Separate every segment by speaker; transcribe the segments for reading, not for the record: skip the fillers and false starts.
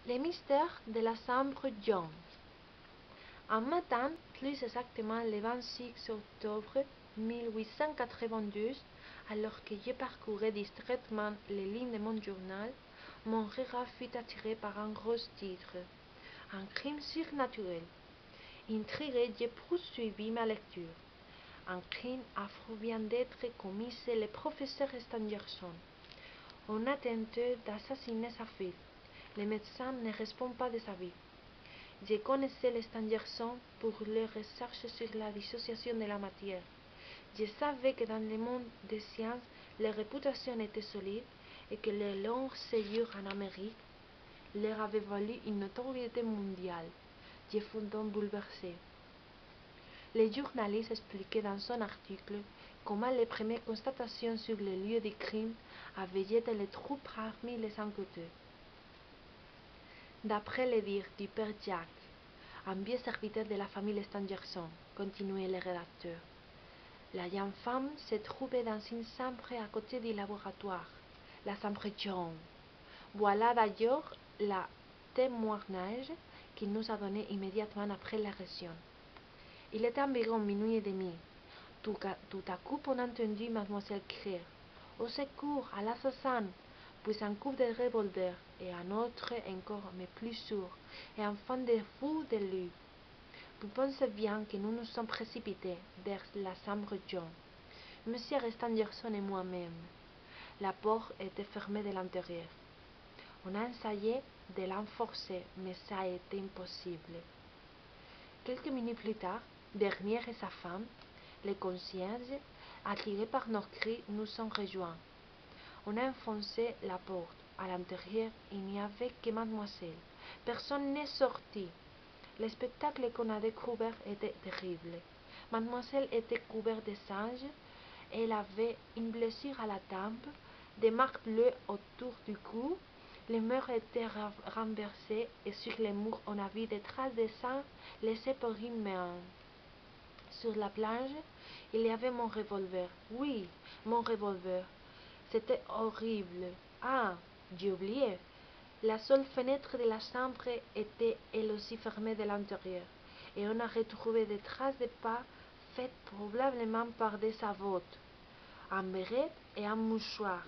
Speaker 1: Les mystères de la chambre jaune. Un matin, plus exactement le 26 octobre 1892, alors que je parcourais distraitement les lignes de mon journal, mon regard fut attiré par un gros titre. Un crime surnaturel. Intrigué, j'ai poursuivi ma lecture. Un crime affreux vient d'être commis chez le professeur Stangerson. On a tenté d'assassiner sa fille. Le médecin ne répond pas de sa vie. Je connaissais les Stangerson pour leurs recherches sur la dissociation de la matière. Je savais que dans le monde des sciences, leur réputation était solide et que leur long séjour en Amérique leur avait valu une notoriété mondiale. Je fus donc bouleversé. Le journaliste expliquait dans son article comment les premières constatations sur le lieu du crime avaient jeté les troupes parmi les enquêteurs. D'après les dires du père Jack, un vieux serviteur de la famille Stangerson, continuait le rédacteur, la jeune femme se trouvait dans une chambre à côté du laboratoire, la chambre jaune. Voilà d'ailleurs le témoignage qu'il nous a donné immédiatement après l'agression. Il était environ minuit et demi. Tout à coup, on a entendu mademoiselle crier « Au secours, à l'assassin !» Puis un coup de revolver, et un autre encore, mais plus sourd, et enfin des fous de lui. Vous pensez bien que nous nous sommes précipités vers la chambre jaune, Monsieur Stangerson et moi-même. La porte était fermée de l'intérieur. On a essayé de l'enforcer, mais ça a été impossible. Quelques minutes plus tard, Bernier et sa femme, les concierges, attirés par nos cris, nous ont rejoints. On a enfoncé la porte. À l'intérieur, il n'y avait que mademoiselle. Personne n'est sorti. Le spectacle qu'on a découvert était terrible. Mademoiselle était couverte de singes. Elle avait une blessure à la tempe, des marques bleues autour du cou. Les murs étaient renversés et sur les murs on a vu des traces de sang laissées par une main. Sur la planche, il y avait mon revolver. Oui, mon revolver. C'était horrible. Ah, j'ai oublié. La seule fenêtre de la chambre était elle aussi fermée de l'intérieur, et on a retrouvé des traces de pas faites probablement par des savotes, un béret et un mouchoir.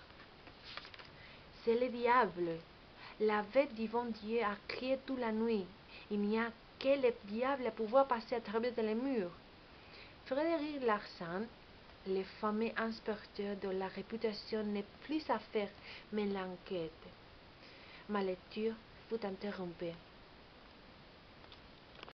Speaker 1: C'est le diable. La bête du bon Dieu a crié toute la nuit. Il n'y a que le diable à pouvoir passer à travers les murs. Frédéric Larsan, le fameux inspecteur dont la réputation n'est plus à faire mais l'enquête. Ma lecture fut interrompue.